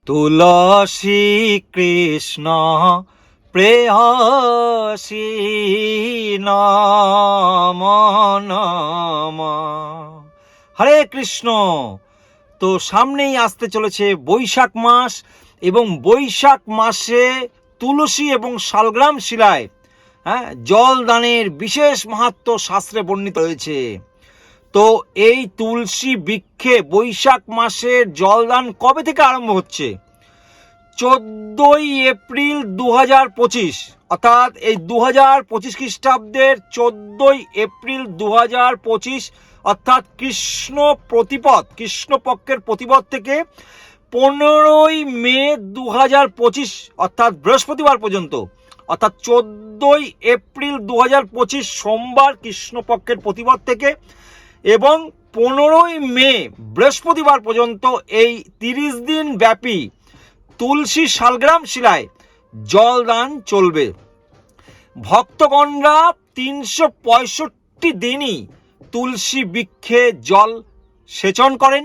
তুলসী কৃষ্ণ প্রেয়সী নম নম। হরে কৃষ্ণ। তো সামনেই আসতে চলেছে বৈশাখ মাস, এবং বৈশাখ মাসে তুলসী এবং শালগ্রাম শিলায় জল দানের বিশেষ মাহাত্ম্য শাস্ত্রে বর্ণিত হয়েছে। তো এই তুলসী বৃক্ষে বৈশাখ মাসের জলদান কবে থেকে আরম্ভ হচ্ছে? 14ই এপ্রিল 2025, অর্থাৎ এই 2025 খ্রিস্টাব্দের 14ই এপ্রিল 2025, অর্থাৎ কৃষ্ণপক্ষের প্রতিপদ থেকে 15ই মে 2025, অর্থাৎ বৃহস্পতিবার পর্যন্ত, অর্থাৎ 14ই এপ্রিল 2025 সোমবার কৃষ্ণপক্ষের প্রতিপদ থেকে এবং 15ই মে বৃহস্পতিবার পর্যন্ত এই 30 দিন ব্যাপী তুলসী শালগ্রাম শিলায় জলদান চলবে। ভক্তগণরা 365 দিনই তুলসী বৃক্ষে জল সেচন করেন,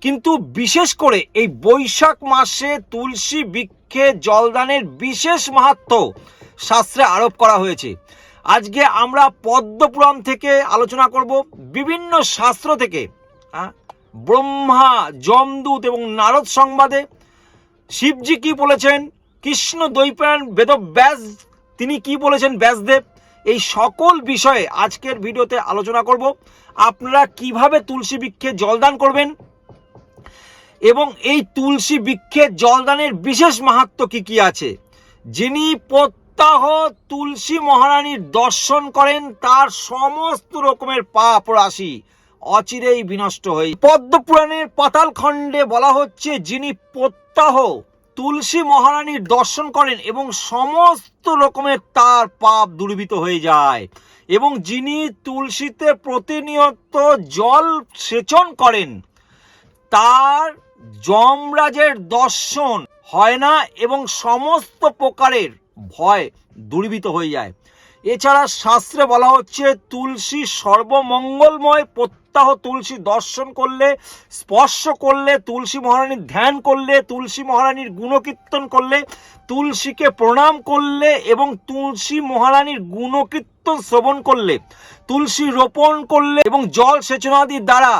কিন্তু বিশেষ করে এই বৈশাখ মাসে তুলসী বৃক্ষে জলদানের বিশেষ মাহাত্ম্য শাস্ত্রে আরোপ করা হয়েছে। আজকে আমরা পদ্মপুরাণ থেকে আলোচনা করব, বিভিন্ন শাস্ত্র থেকে, ব্রহ্মা, যমদূত এবং নারদ সংবাদে শিবজি কি বলেছেন, কৃষ্ণ দ্বৈপায়ন বেদব্যাস তিনি কি বলেছেন, ব্যাসদেব, এই সকল বিষয়ে আজকের ভিডিওতে আলোচনা করব। আপনারা কিভাবে তুলসী বৃক্ষে জলদান করবেন এবং এই তুলসী বৃক্ষে জলদানের বিশেষ মাহাত্ম্য কি কি আছে। যিনি প্রত্যাহ তুলসী মহারানীর দর্শন করেন তার সমস্ত রকমের পাপ রাশি অচিরেই বিনষ্ট হয়ে। পদ্মপুরাণের পাতাল খণ্ডে বলা হচ্ছে, যিনি প্রত্যাহ তুলসী মহারানীর দর্শন করেন এবং সমস্ত রকমের তার পাপ দূরীভূত হয়ে যায়, এবং যিনি তুলসীতে প্রতিনিয়ত জল সেচন করেন তার যমরাজের দর্শন হয় না এবং সমস্ত প্রকারের ভয় দূরীভূত হয়ে যায়। এছাড়া শাস্ত্রে বলা হচ্ছে, তুলসী সর্বমঙ্গলময়। প্রত্যাহ তুলসী দর্শন করলে, স্পর্শ করলে, তুলসী মহারানীর ধ্যান করলে, তুলসী মহারানীর গুণকীর্তন করলে, তুলসীকে প্রণাম করলে এবং তুলসী মহারানীর গুণকীর্তন শ্রবণ করলে, তুলসী রোপণ করলে এবং জল সেচনাদির দ্বারা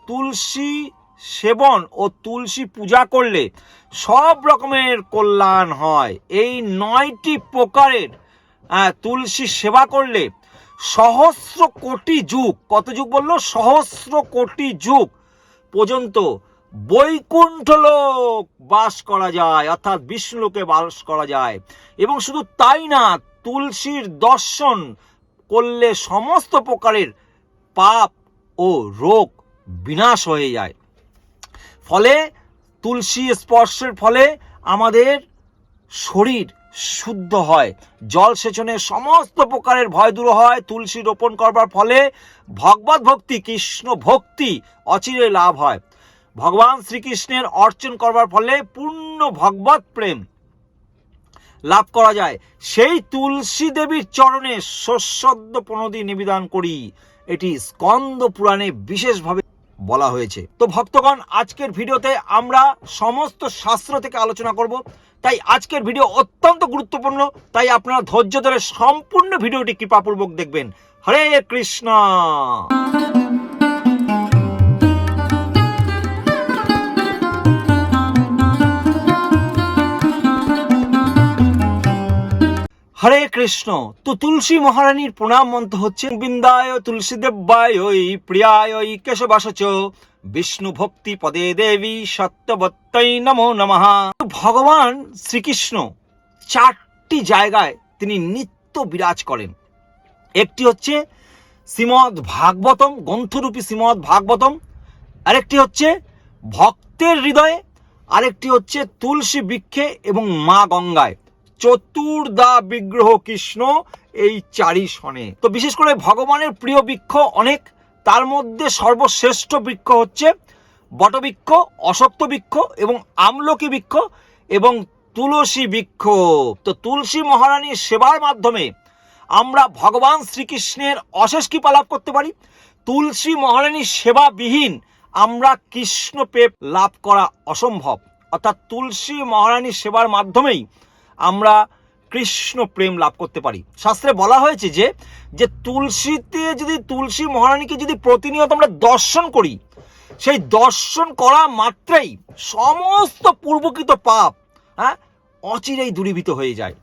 তুলসী সেবন ও তুলসী পূজা করলে সব রকমের কল্যাণ হয়। এই 9টি প্রকারের তুলসী সেবা করলে সহস্র কোটি যুগ, কত যুগ বললো? সহস্র কোটি যুগ পর্যন্ত বৈকুণ্ঠ লোক বাস করা যায়, অর্থাৎ বিষ্ণু লোকে বাস করা যায়। এবং শুধু তাই না, তুলসীর দর্শন করলে সমস্ত প্রকারের পাপ ও রোগ বিনাশ হয়ে যায়। ফলে তুলসী স্পর্শের ফলে আমাদের শরীর শুদ্ধ হয়, জল সেচনে সমস্ত প্রকারের ভয় দূর হয়। তুলসী রোপণ করবার ফলে ভগবত ভক্তি, কৃষ্ণ ভক্তি অচিরে লাভ হয়। ভগবান শ্রীকৃষ্ণের অর্চন করবার ফলে পূর্ণ ভগবত প্রেম লাভ করা যায়। সেই তুলসী দেবীর চরণে শস্যদ্য প্রণতি নিবেদন করি, এটি স্কন্দ পুরাণে বিশেষভাবে বলা হয়েছে। তো ভক্তগণ, আজকের ভিডিওতে আমরা সমস্ত শাস্ত্র থেকে আলোচনা করব, তাই আজকের ভিডিও অত্যন্ত গুরুত্বপূর্ণ, তাই আপনারা ধৈর্য ধরে সম্পূর্ণ ভিডিওটি কৃপাপূর্বক দেখবেন। হরে কৃষ্ণ। হরে কৃষ্ণ। তো তুলসী মহারানীর প্রণাম মন্ত্র হচ্ছে, বৃন্দায় তুলসী দেব্যায় প্রিয়ায় কেশবাসচ বিষ্ণু ভক্তি পদে দেবী সত্যবত্তৈ নমো নমঃ। ভগবান শ্রীকৃষ্ণ 4টি জায়গায় তিনি নিত্য বিরাজ করেন। একটি হচ্ছে শ্রীমদ্ ভাগবতম, গ্রন্থরূপী শ্রীমদ্ ভাগবতম, আরেকটি হচ্ছে ভক্তের হৃদয়ে, আরেকটি হচ্ছে তুলসী বৃক্ষে এবং মা গঙ্গায়। চতুর্দা বিগ্রহ কৃষ্ণ এই 4ই শনে। তো বিশেষ করে ভগবানের প্রিয় বৃক্ষ অনেক, তার মধ্যে সর্বশ্রেষ্ঠ বৃক্ষ হচ্ছে বটবৃক্ষ, অশ্বত্থ বৃক্ষ এবং আমলকি বৃক্ষ এবং তুলসী বৃক্ষ। তো তুলসী মহারানীর সেবার মাধ্যমে আমরা ভগবান শ্রীকৃষ্ণের অশেষ কৃপা লাভ করতে পারি। তুলসী মহারানীর সেবাবিহীন আমরা কৃষ্ণ প্রেম লাভ করা অসম্ভব। অর্থাৎ তুলসী মহারানীর সেবার মাধ্যমেই আমরা কৃষ্ণ প্রেম লাভ করতে পারি। শাস্ত্রে বলা হয়েছে যে তুলসীতে যদি তুলসী মহারানীকে যদি প্রতিনিয়ত আমরা দর্শন করি, সেই দর্শন করা মাত্রেই সমস্ত পূর্বকৃত পাপ অচিরেই দূরীভূত হয়ে যায়।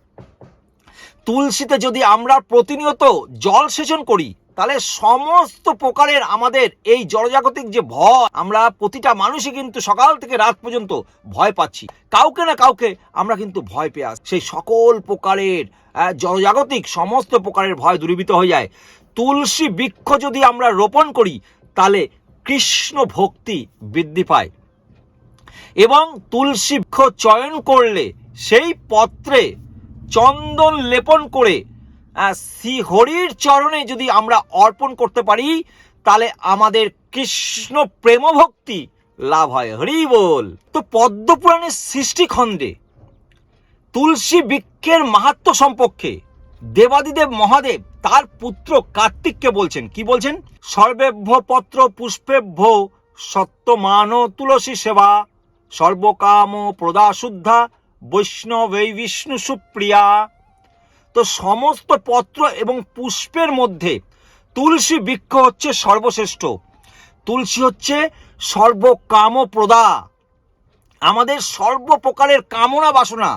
তুলসীতে যদি আমরা প্রতিনিয়ত জল সেচন করি, তাহলে সমস্ত প্রকারের আমাদের এই জড়জাগতিক যে ভয়, আমরা প্রতিটা মানুষই কিন্তু সকাল থেকে রাত পর্যন্ত ভয় পাচ্ছি, কাউকে না কাউকে আমরা কিন্তু ভয় পেয়ে আসি। সেই সকল প্রকারের জড়জাগতিক সমস্ত প্রকারের ভয় দূরীভূত হয়ে যায়। তুলসী বৃক্ষ যদি আমরা রোপণ করি, তাহলে কৃষ্ণ ভক্তি বৃদ্ধি পায়। এবং তুলসী বৃক্ষ চয়ন করলে সেই পত্রে চন্দন লেপন করে শ্রীহরির চরণে যদি আমরা অর্পণ করতে পারি, তাহলে আমাদের কৃষ্ণ প্রেম ভক্তি লাভ হয়। হরি বল। তো পদ্মপুরাণের সৃষ্টিখণ্ডে তুলসী বৃক্ষের মাহাত্ম্য সম্পর্কে দেবাদিদেব মহাদেব তার পুত্র কার্তিককে বলছেন। কি বলছেন? সর্বেভ্য পত্র পুষ্পেভ্য সত্যমান তুলসী সেবা সর্বকাম প্রদা শুদ্ধা বৈষ্ণবৈ বিষ্ণু সুপ্রিয়া। তো সমস্ত পত্র এবং পুষ্পের মধ্যে তুলসী বৃক্ষ হচ্ছে সর্বশ্রেষ্ঠ। তুলসী হচ্ছে সর্বকাম প্রদা, আমাদের সর্বপ্রকারের কামনা বাসনা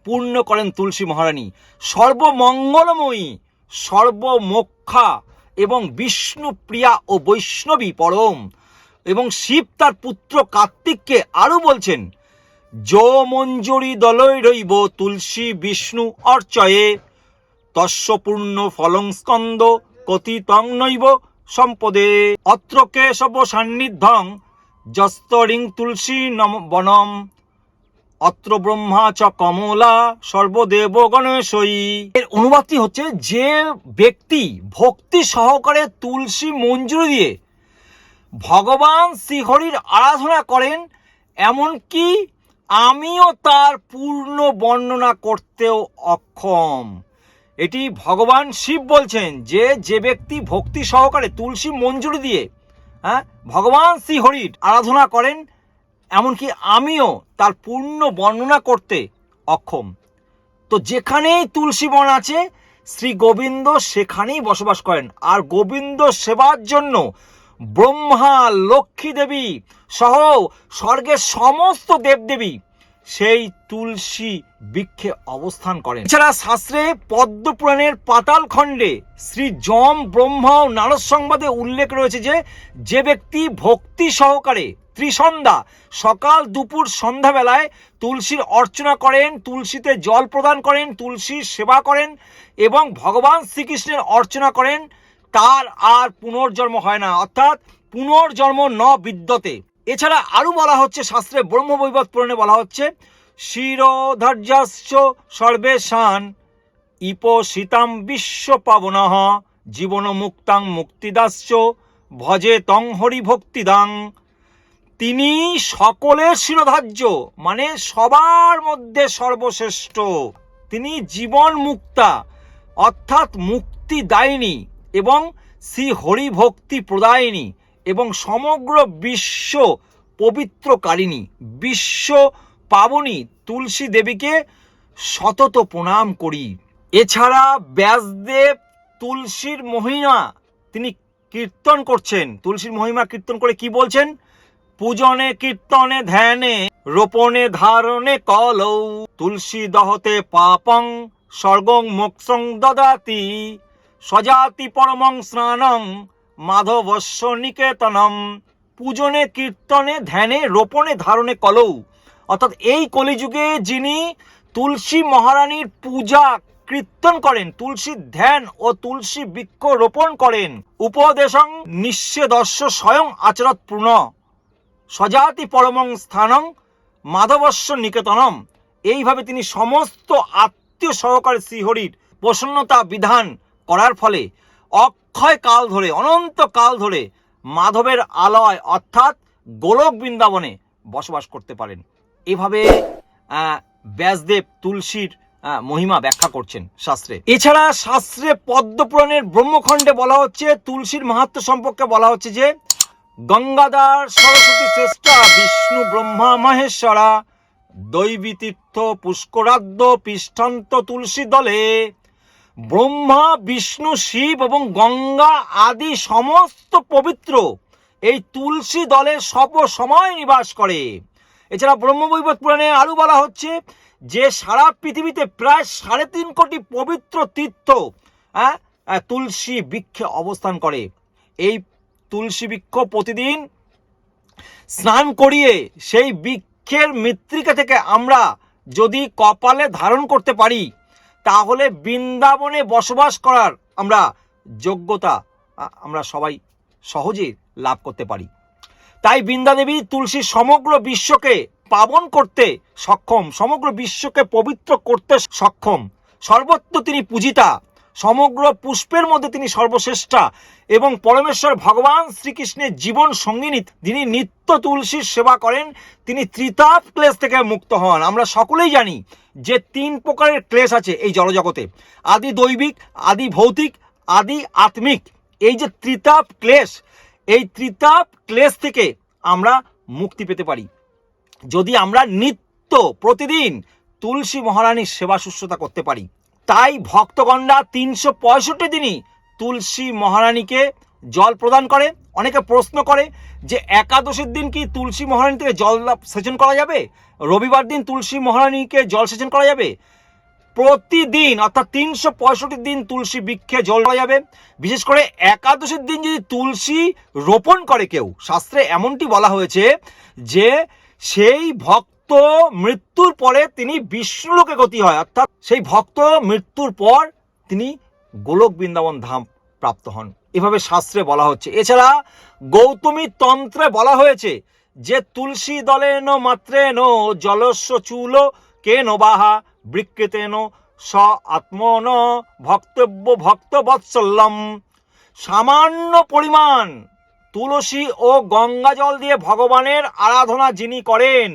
পূর্ণ করেন তুলসী মহারানী। সর্বমঙ্গলময়ী, সর্বমোক্ষা এবং বিষ্ণু প্রিয়া ও বৈষ্ণবী পরম। এবং শিব তার পুত্র কার্তিককে আরও বলছেন, যো মঞ্জুরি দলই রইব তুলসী বিষ্ণু অর্চয়ে তস্য পূর্ণ ফলং স্কন্দ কথিতং নৈব সম্পদে অত্র কেশব সান্নিধ্যং যস্তরিং তুলসী বনম অত্র ব্রহ্মা চ কমলা সর্বদেব গণেশই। এর অনুবাদটি হচ্ছে, যে ব্যক্তি ভক্তি সহকারে তুলসী মঞ্জুরি দিয়ে ভগবান শ্রীহরির আরাধনা করেন, এমনকি আমিও তার পূর্ণ বর্ণনা করতেও অক্ষম। এটি ভগবান শিব বলছেন, যে ব্যক্তি ভক্তি সহকারে তুলসী মঞ্জুরি দিয়ে ভগবান শ্রীহরির আরাধনা করেন, এমনকি আমিও তার পূর্ণ বর্ণনা করতে অক্ষম। তো যেখানেই তুলসী বন আছে, শ্রী গোবিন্দ সেখানেই বসবাস করেন। আর গোবিন্দ সেবার জন্য ব্রহ্মা, লক্ষ্মী দেবী সহ স্বর্গের সমস্ত দেবদেবী সেই তুলসী বৃক্ষে অবস্থান করেন। এছাড়া শাস্ত্রে পদ্মপুরাণের পাতাল খণ্ডে শ্রী যম, ব্রহ্মা ও নারদ সংবাদে উল্লেখ রয়েছে যে ব্যক্তি ভক্তি সহকারে ত্রিসন্ধ্যা সকাল দুপুর সন্ধ্যাবেলায় তুলসীর অর্চনা করেন, তুলসীতে জল প্রদান করেন, তুলসীর সেবা করেন এবং ভগবান শ্রীকৃষ্ণের অর্চনা করেন, তার আর পুনর্জন্ম হয় না, অর্থাৎ পুনর্জন্ম ন বিদ্যতে। এছাড়া আরও বলা হচ্ছে, শাস্ত্রে ব্রহ্মবৈবর্ত পুরাণে বলা হচ্ছে, শিরোধার্যাশ্চ সর্বেশান ইপসিতাম বিশ্ব পাবনঃ জীবন মুক্তাং মুক্তিদাশ্চ ভজে তং হরি ভক্তিদাং। তিনি সকলের শিরোধার্য, মানে সবার মধ্যে সর্বশ্রেষ্ঠ। তিনি জীবন মুক্তা অর্থাৎ মুক্তিদায়িনী এবং শ্রী হরি ভক্তি প্রদায়িনী এবং সমগ্র বিশ্ব পবিত্রকারিণী, বিশ্ব পাবনী তুলসী দেবীকে শতত প্রণাম করি। এছাড়া ব্যাসদেব তুলসীর মহিমা তিনি কীর্তন করছেন। তুলসীর মহিমা কীর্তন করে কি বলছেন? পূজনে কীর্তনে ধ্যানে রোপণে ধারণে কলৌ তুলসী দহতে পাপং স্বর্গং মোক্ষং দদাতি সজাতি পরমং স্নানং মাধবস্য নিকেতনম। পূজনে কীর্তনে ধ্যানে রোপণে ধারণে কলৌ, অর্থাৎ এই কলিযুগে যিনি তুলসী মহারানীর পূজা কীর্তন করেন, তুলসীর ধ্যান ও তুলসী বৃক্ষ রোপণ করেন, উপদেশং নিঃস্বেদস্য স্বয়ং আচরৎ পূর্ণ সজাতি পরমং স্থানং মাধবস্য নিকেতনম। এইভাবে তিনি সমস্ত আত্মীয় সহকারে শ্রীহরির প্রসন্নতা বিধান করার ফলে অক্ষয় কাল ধরে, অনন্ত কাল ধরে মাধবের আলয় অর্থাৎ গোলক বৃন্দাবনে বসবাস করতে পারেন। এভাবে ব্যাসদেব তুলসীর মহিমা ব্যাখ্যা করছেন শাস্ত্রে। এছাড়া শাস্ত্রে পদ্মপুরাণের ব্রহ্মখণ্ডে বলা হচ্ছে, তুলসীর মাহাত্ম্য সম্পর্কে বলা হচ্ছে যে, গঙ্গাধর সরস্বতী শ্রেষ্ঠা বিষ্ণু ব্রহ্মা মহেশ্বরা দৈবীতীর্থ পুষ্করাদ্য পৃষ্ঠান্ত তুলসী দলে ব্রহ্মা বিষ্ণু শিব এবং গঙ্গা আদি সমস্ত পবিত্র এই তুলসী দলে সব সময় নিবাস করে। এছাড়া ব্রহ্মবৈবর্ত পুরাণে আরো বলা হচ্ছে যে সারা পৃথিবীতে প্রায় 3.5 কোটি পবিত্র তীর্থ তুলসী বৃক্ষে অবস্থান করে। এই তুলসী বৃক্ষ প্রতিদিন স্নান করিয়ে সেই বৃক্ষের মৃত্তিকা থেকে আমরা যদি কপালে ধারণ করতে পারি তাহলে বৃন্দাবনে বসবাস করার আমরা যোগ্যতা আমরা সবাই সহজে লাভ করতে পারি। তাই বৃন্দা দেবী তুলসী সমগ্র বিশ্বকে পাবন করতে সক্ষম, সমগ্র বিশ্বকে পবিত্র করতে সক্ষম, সর্বত্র তিনি পূজিতা, সমগ্র পুষ্পের মধ্যে তিনি সর্বশ্রেষ্ঠা এবং পরমেশ্বর ভগবান শ্রীকৃষ্ণের জীবন সঙ্গিনী। যিনি নিত্য তুলসীর সেবা করেন তিনি ত্রিতাপ ক্লেশ থেকে মুক্ত হন। আমরা সকলেই জানি যে 3 প্রকারের ক্লেশ আছে এই জড়জগতে, আদি দৈবিক, আদি ভৌতিক, আদি আত্মিক। এই যে ত্রিতাপ ক্লেশ, এই ত্রিতাপ ক্লেশ থেকে আমরা মুক্তি পেতে পারি যদি আমরা নিত্য প্রতিদিন তুলসী মহারানীর সেবা শুশ্রূষা করতে পারি। তাই ভক্তগণরা 365 দিনই তুলসী মহারানীকে জল প্রদান করে। অনেকে প্রশ্ন করে যে একাদশীর দিন কি তুলসী মহারানী থেকে জল সেচন করা যাবে, রবিবার দিন তুলসী মহারানীকে জল সেচন করা যাবে? প্রতিদিন অর্থাৎ 365 দিন তুলসী বৃক্ষে জল দেওয়া যাবে। বিশেষ করে একাদশীর দিন যদি তুলসী রোপণ করে কেউ, শাস্ত্রে এমনটি বলা হয়েছে যে সেই ভক্ত মৃত্যুর পরে তিনি বিষ্ণুলোকে গতি হয়, অর্থাৎ সেই ভক্ত মৃত্যুর পর তিনি গোলক বৃন্দাবন ধাম প্রাপ্ত হন, এভাবে শাস্ত্রে বলা হচ্ছে। এছাড়া গৌতমী তন্ত্রে বলা হয়েছে যে তুলসী দলেন মাত্রেন জলস্য চূল কেন বাহা বৃক্ষেতেন স আত্মন ভক্তব্য ভক্ত বৎসল্যম। সামান্য পরিমাণ তুলসী ও গঙ্গা জল দিয়ে ভগবানের আরাধনা যিনি করেন,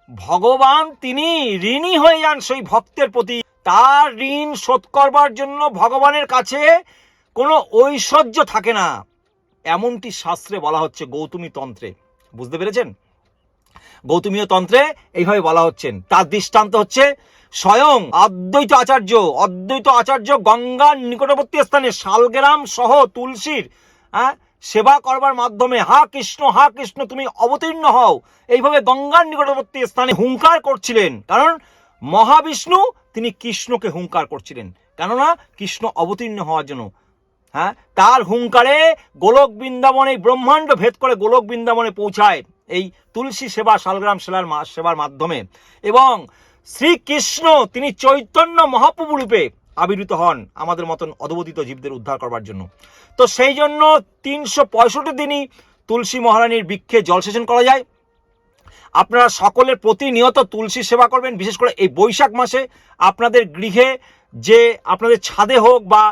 ভগবান তিনি ঋণী হয়ে যান সেই ভক্তের প্রতি। তার ঋণ শোধ করবার জন্য ভগবানের কাছে কোনো ঐশ্বর্য থাকে না, এমনটি শাস্ত্রে বলা হচ্ছে গৌতমী তন্ত্রে। বুঝতে পেরেছেন? গৌতমীয় তন্ত্রে এইভাবে বলা হচ্ছেন। তার দৃষ্টান্ত হচ্ছে স্বয়ং অদ্বৈত আচার্য গঙ্গার নিকটবর্তী স্থানে শালগ্রাম সহ তুলসীর সেবা করবার মাধ্যমে হা কৃষ্ণ তুমি অবতীর্ণ হও, এইভাবে গঙ্গার নিকটবর্তী স্থানে হুঙ্কার করছিলেন। কারণ মহাবিষ্ণু তিনি কৃষ্ণকে হুঙ্কার করছিলেন, কেননা কৃষ্ণ অবতীর্ণ হওয়ার জন্য। তার হুঙ্কারে গোলক বৃন্দাবনে ব্রহ্মাণ্ড ভেদ করে গোলক বৃন্দাবনে পৌঁছায় এই তুলসী সেবা, শালগ্রাম সেবার মাধ্যমে। এবং শ্রীকৃষ্ণ তিনি চৈতন্য মহাপ্রভু রূপে আবির্ভূত হন আমাদের মতন অধবদিত জীবদের উদ্ধার করবার জন্য। তো সেই জন্য 365 দিনই তুলসী মহারানীর বৃক্ষে জলসেচন করা যায়। আপনারা সকলের প্রতিনিয়ত তুলসী সেবা করবেন। বিশেষ করে এই বৈশাখ মাসে আপনাদের গৃহে, যে আপনাদের ছাদে হোক বা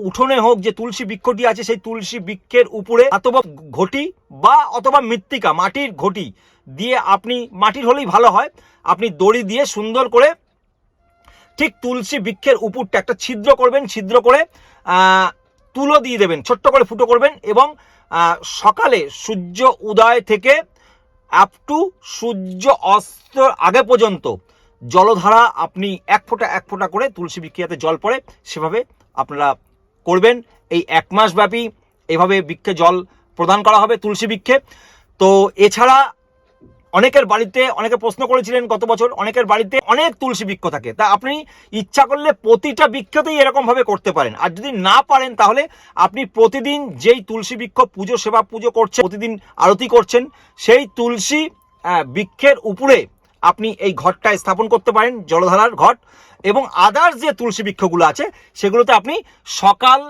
উঠোনে হোক, যে তুলসী বৃক্ষটি আছে সেই তুলসী বৃক্ষের উপরে অথবা ঘটি বা অথবা মৃত্তিকা, মাটির ঘটি দিয়ে, আপনি মাটির হলেই ভালো হয়, আপনি দড়ি দিয়ে সুন্দর করে ঠিক তুলসী বৃক্ষের উপরটা একটা ছিদ্র করবেন, ছিদ্র করে তুলো দিয়ে দেবেন, ছোট্ট করে ফুটো করবেন এবং সকালে সূর্য উদয় থেকে আপ টু সূর্য অস্ত আগে পর্যন্ত জলধারা আপনি এক ফোঁটা করে তুলসী বৃক্ষে যাতে জল পড়ে সেভাবে আপনারা করবেন। এই 1 মাস ব্যাপী এইভাবে বৃক্ষে জল প্রদান করা হবে তুলসী বৃক্ষে। তো এছাড়া অনেকের বাড়িতে, অনেকে প্রশ্ন করেছিলেন গত বছর, অনেকের বাড়িতে অনেক তুলসী বৃক্ষ থাকে, তা আপনি ইচ্ছা করলে প্রতিটা বৃক্ষতেই এরকমভাবে করতে পারেন। আর যদি না পারেন তাহলে আপনি প্রতিদিন যেই তুলসী বৃক্ষ পুজো করছেন, প্রতিদিন আরতি করছেন, সেই তুলসী বৃক্ষের উপরে আপনি এই ঘটটা স্থাপন করতে পারেন, জলধারার ঘট। এবং আদার্স যে তুলসী বৃক্ষগুলো আছে সেগুলোতে আপনি সকাল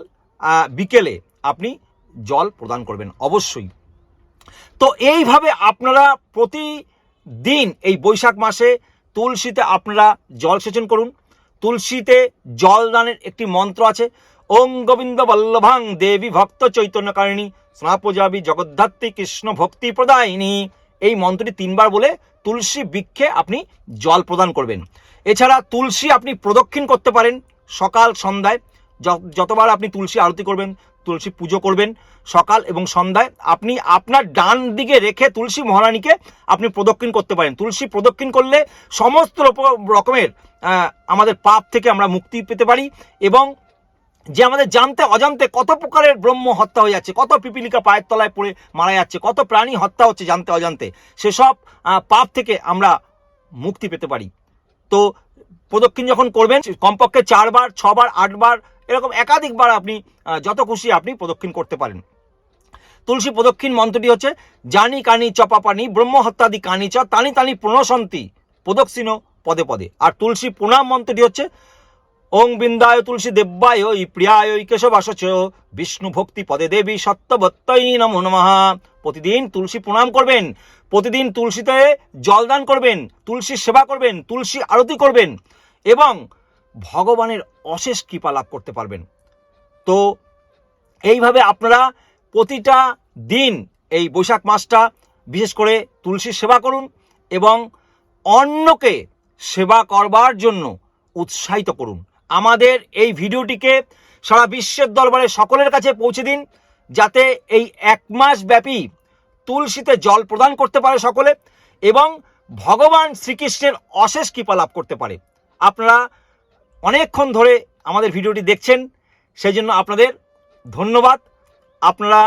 বিকেলে আপনি জল প্রদান করবেন অবশ্যই। তো এইভাবে আপনারা প্রতিদিন এই বৈশাখ মাসে তুলসীতে আপনারা জল সেচন করুন। তুলসীতে জল দানের একটি মন্ত্র আছে, ওং গোবিন্দ বল্লভাং দেবী ভক্ত চৈতন্যকারিণী স্নাপজাবি জগদ্ধাত্রী কৃষ্ণ ভক্তি প্রদায়িনী। এই মন্ত্রটি 3 বার বলে তুলসী বৃক্ষে আপনি জল প্রদান করবেন। এছাড়া তুলসী আপনি প্রদক্ষিণ করতে পারেন সকাল সন্ধ্যায়, যতবার আপনি তুলসী আরতি করবেন, তুলসী পুজো করবেন সকাল এবং সন্ধ্যায়। আপনি আপনার ডান দিকে রেখে তুলসী মহারানীকে আপনি প্রদক্ষিণ করতে পারেন। তুলসী প্রদক্ষিণ করলে সমস্ত রকমের আমাদের পাপ থেকে আমরা মুক্তি পেতে পারি, এবং যে আমাদের জানতে অজান্তে কত প্রকারের ব্রহ্ম হত্যা হয়ে যাচ্ছে, কত পিপিলিকা পায়ের তলায় পড়ে মারা যাচ্ছে, কত প্রাণী হত্যা হচ্ছে জানতে অজান্তে, সেসব পাপ থেকে আমরা মুক্তি পেতে পারি। তো প্রদক্ষিণ যখন করবেন কমপক্ষে 4 বার 6 বার 8 বার এরকম একাধিকবার আপনি যত খুশি আপনি প্রদক্ষিণ করতে পারেন। তুলসী প্রদক্ষিণ মন্ত্রটি হচ্ছে জানি কানি চপাপানি ব্রহ্ম হত্যাদি কানি চ তানি তানি প্রণশন্তি প্রদক্ষিণ পদে পদে। আর তুলসী প্রণাম মন্ত্রটি হচ্ছে ওং বৃন্দায় তুলসী দেব্যায় প্রিয়ায় কেশবাসচ বিষ্ণু ভক্তি পদে দেবী সত্যবত্তই নমো নমঃ। প্রতিদিন তুলসী প্রণাম করবেন, প্রতিদিন তুলসীতে জলদান করবেন, তুলসীর সেবা করবেন, তুলসী আরতি করবেন এবং ভগবানের অশেষ কৃপা লাভ করতে পারবেন। তো এইভাবে আপনারা প্রতিটা দিন এই বৈশাখ মাসটা বিশেষ করে তুলসীর সেবা করুন এবং অন্যকে সেবা করবার জন্য উৎসাহিত করুন। আমাদের এই ভিডিওটিকে সারা বিশ্বের দরবারে সকলের কাছে পৌঁছে দিন, যাতে এই 1 মাস ব্যাপী তুলসীতে জল প্রদান করতে পারে সকলে এবং ভগবান শ্রীকৃষ্ণের অশেষ কৃপা লাভ করতে পারে। আপনারা অনেকক্ষণ ধরে আমাদের ভিডিওটি দেখছেন, সেই জন্য আপনাদের ধন্যবাদ। আপনারা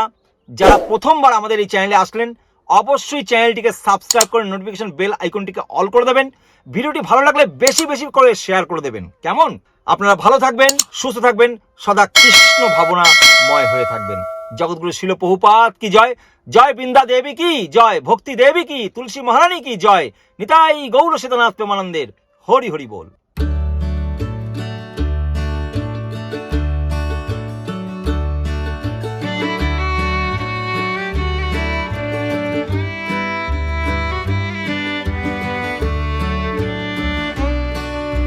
যারা প্রথমবার আমাদের এই চ্যানেলে আসলেন অবশ্যই চ্যানেলটিকে সাবস্ক্রাইব করে নোটিফিকেশন বেল আইকনটিকে অল করে দেবেন। ভিডিওটি ভালো লাগলে বেশি বেশি করে শেয়ার করে দেবেন। কেমন? আপনারা ভালো থাকবেন, সুস্থ থাকবেন, সদা কৃষ্ণ ভাবনাময় হয়ে থাকবেন। জগৎগুরু শিল প্রভুপাদ কি জয়, জয় বৃন্দা দেবী কি জয়, ভক্তি দেবী কি, তুলসী মহারানী কি জয়, নিতাই গৌর সীতানাথ প্রেমানন্দের হরি হরি বল।